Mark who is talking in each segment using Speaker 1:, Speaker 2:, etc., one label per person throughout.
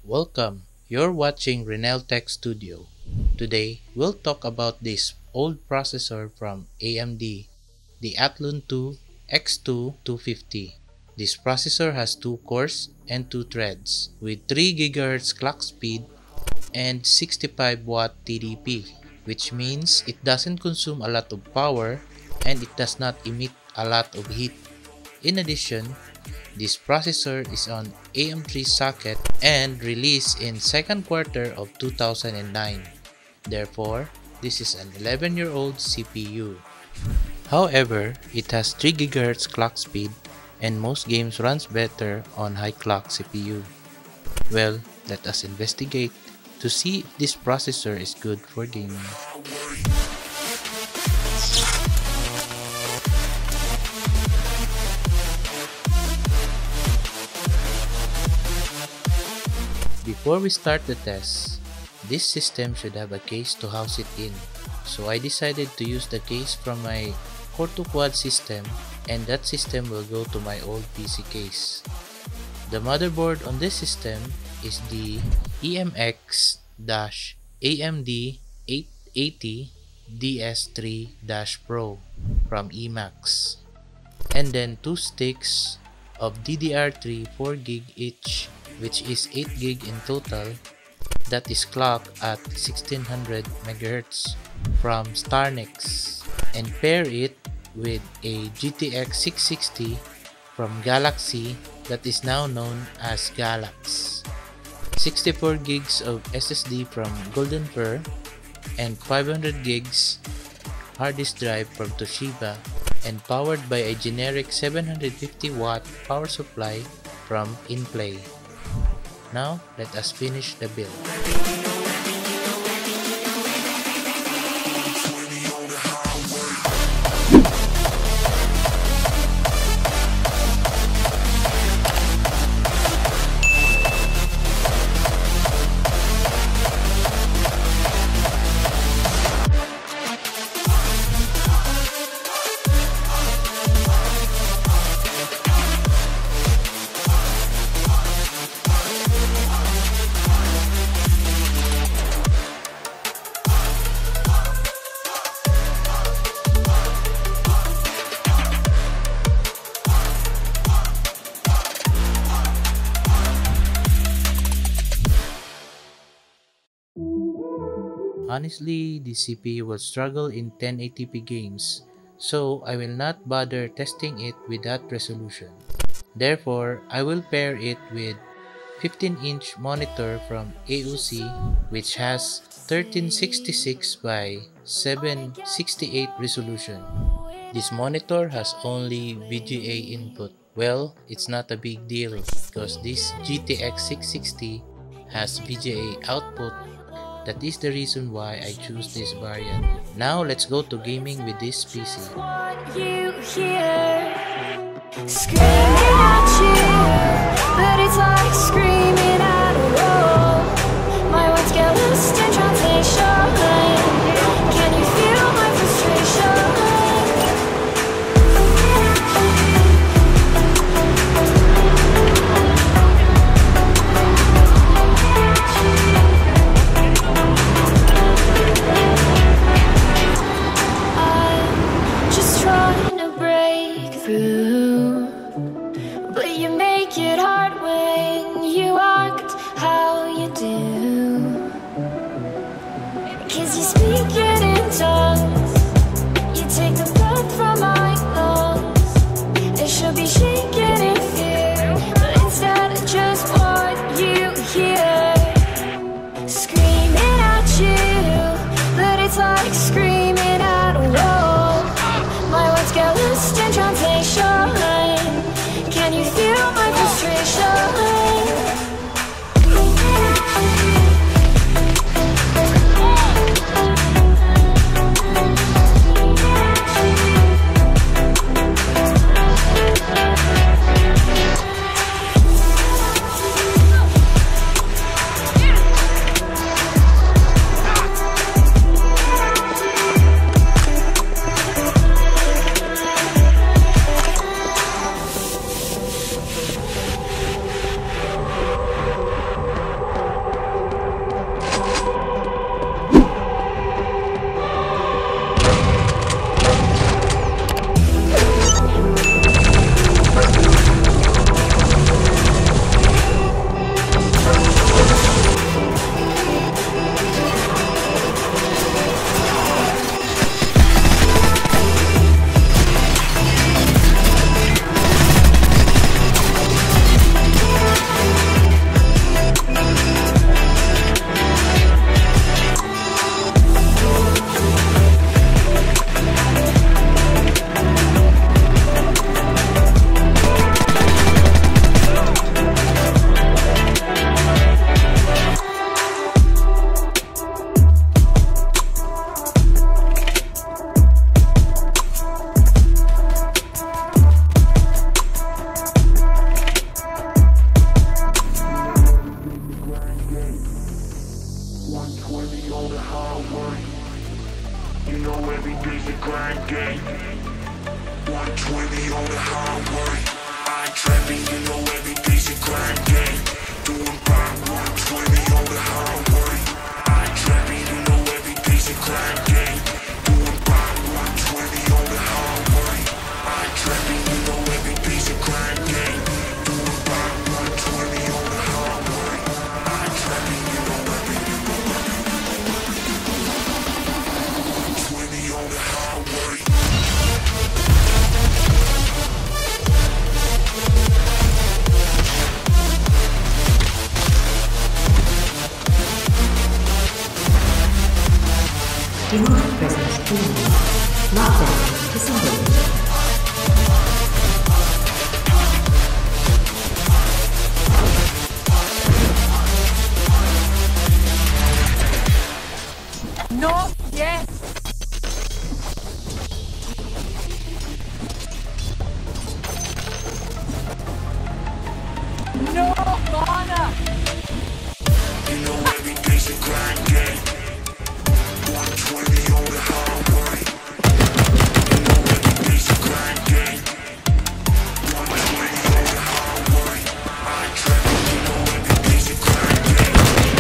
Speaker 1: Welcome, you're watching Renel Tech Studio. Today, we'll talk about this old processor from AMD, the Athlon II X2 250. This processor has 2 cores and 2 threads with 3 GHz clock speed and 65 watt TDP, which means it doesn't consume a lot of power and it does not emit a lot of heat. In addition, this processor is on AM3 socket and released in second quarter of 2009. Therefore, this is an 11-year-old CPU. However, it has 3 GHz clock speed and most games runs better on high clock CPU. Well, let us investigate to see if this processor is good for gaming. Before we start the test, this system should have a case to house it in, so I decided to use the case from my Core 2 Quad system, and that system will go to my old PC case. The motherboard on this system is the EMAXX-AMD 880 DS3-Pro from EMAXX, and then 2 sticks of DDR3 4GB each, which is 8GB in total, that is clocked at 1600 MHz from Starnex, and pair it with a GTX 660 from Galaxy that is now known as Galaxy, 64 gigs of SSD from Goldenfir, and 500 gigs hard disk drive from Toshiba, and powered by a generic 750 watt power supply from Inplay. Now, let us finish the build. Honestly, the CPU will struggle in 1080p games, so I will not bother testing it with that resolution. Therefore, I will pair it with 15-inch monitor from AOC, which has 1366 by 768 resolution. This monitor has only VGA input. Well, it's not a big deal because this GTX 660 has VGA output. That is the reason why I choose this variant. Now let's go to gaming with this PC. You hear screaming at you, but it's like screaming at a wall. My words get lost in translation. Can you feel my frustration? But you make it hard when you walk
Speaker 2: you know every day's a grind game. 120 on the highway. I ain't trapping, you know every day's a grind game. Doing by 120 on the highway. I ain't trapping, you know every day's a grind game. Doing by 120 on the highway. I ain't trapping, you know every day's a grind game. Doing by 120 on the highway. I ain't trapping, you know every 20 on the highway.
Speaker 3: Demonic presence eliminated. Lockdown disengaged.
Speaker 4: Not yet! No, Lana!
Speaker 2: You know every day's a grind game. 120 on the highway. You know every day's a grind game. 120 on the highway. I ain't trapping, you know every day's a grind game.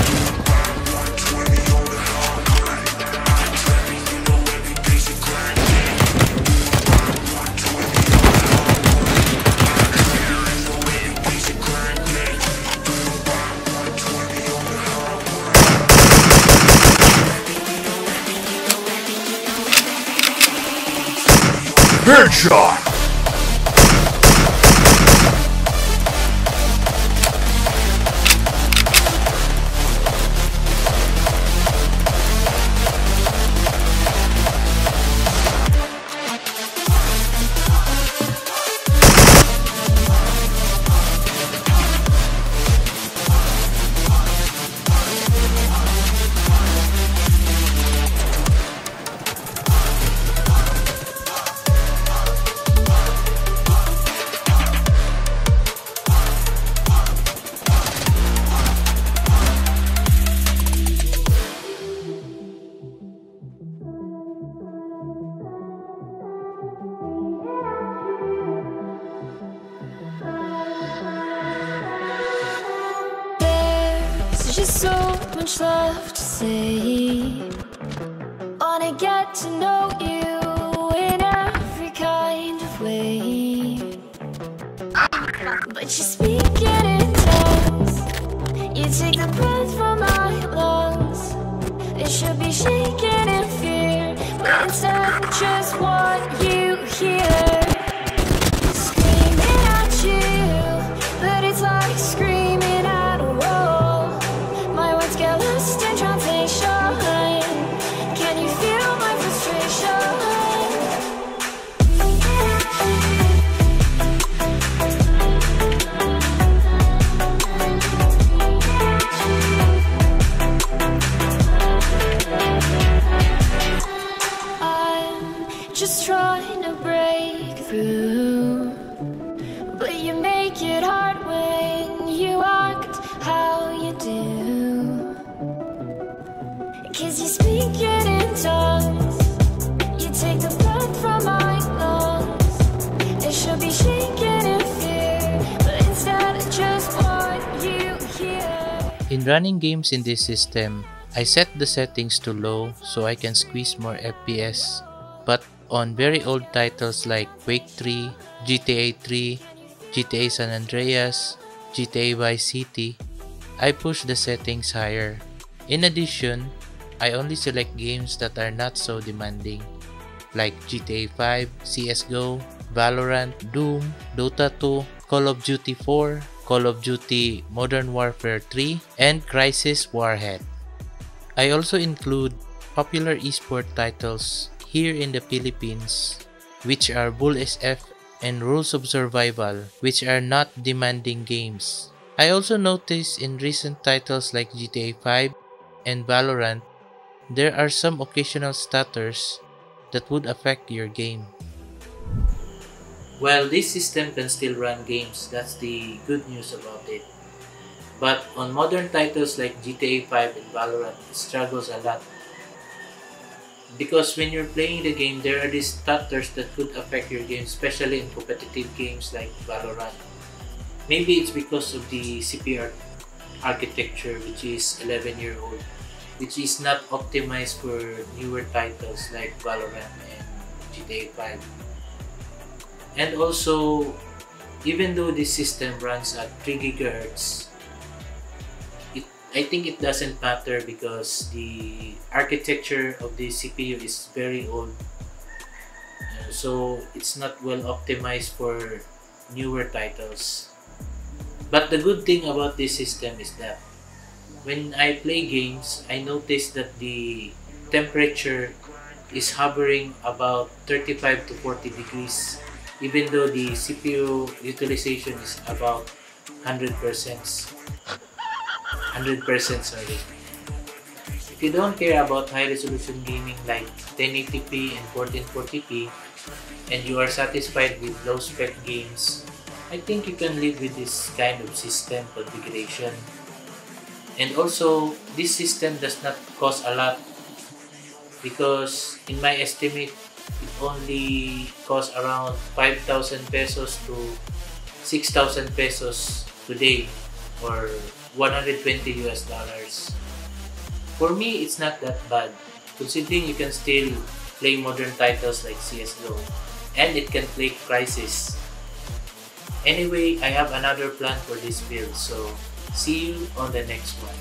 Speaker 2: Doing by 120 on the highway. I ain't trapping, you know every day's a grind game. Doing by 120 on the highway. I ain't trapping, you know every day's a grind game. Doing by 120 on the highway.
Speaker 5: Headshot!
Speaker 6: There's just so much left to say. Wanna get to know you in every kind of way. But you speak it in tongues. You take the breath from my lungs. It should be shaking in fear, but instead just what you hear. Screaming at you, but it's like screaming at a wall. My words get lost in translation. Can you feel my frustration? I'm just trying to break through, but you make it hard when you act how you do. 'Cause you speak it in tongues. You take the breath from my lungs. It should be shaking in fear, but instead it's just what you hear.
Speaker 1: In running games in this system, I set the settings to low so I can squeeze more FPS. But on very old titles like Quake 3, GTA 3, GTA San Andreas, GTA Vice City, I push the settings higher. In addition, I only select games that are not so demanding, like GTA 5, CSGO, Valorant, Doom, Dota 2, Call of Duty 4, Call of Duty Modern Warfare 3, and Crysis Warhead. I also include popular esport titles here in the Philippines, which are Bull SF and Rules of Survival, which are not demanding games. I also noticed in recent titles like GTA 5 and Valorant, there are some occasional stutters that would affect your game. Well, this system can still run games, that's the good news about it. But on modern titles like GTA 5 and Valorant, it struggles a lot. because when you're playing the game, there are these stutters that could affect your game, especially in competitive games like Valorant. Maybe it's because of the CPU architecture, which is 11-year-old, which is not optimized for newer titles like Valorant and GTA 5. And also, even though this system runs at 3 GHz, I think it doesn't matter because the architecture of the CPU is very old. So it's not well optimized for newer titles. But the good thing about this system is that when I play games, I notice that the temperature is hovering about 35 to 40 degrees, even though the CPU utilization is about 100%. Sorry. If you don't care about high resolution gaming like 1080p and 1440p, and you are satisfied with low spec games, I think you can live with this kind of system configuration. And also, this system does not cost a lot because in my estimate, it only costs around 5,000 pesos to 6,000 pesos today, or 120 US dollars. For me, it's not that bad, considering you can still play modern titles like CSGO, and it can play Crysis. Anyway, I have another plan for this build, so see you on the next one.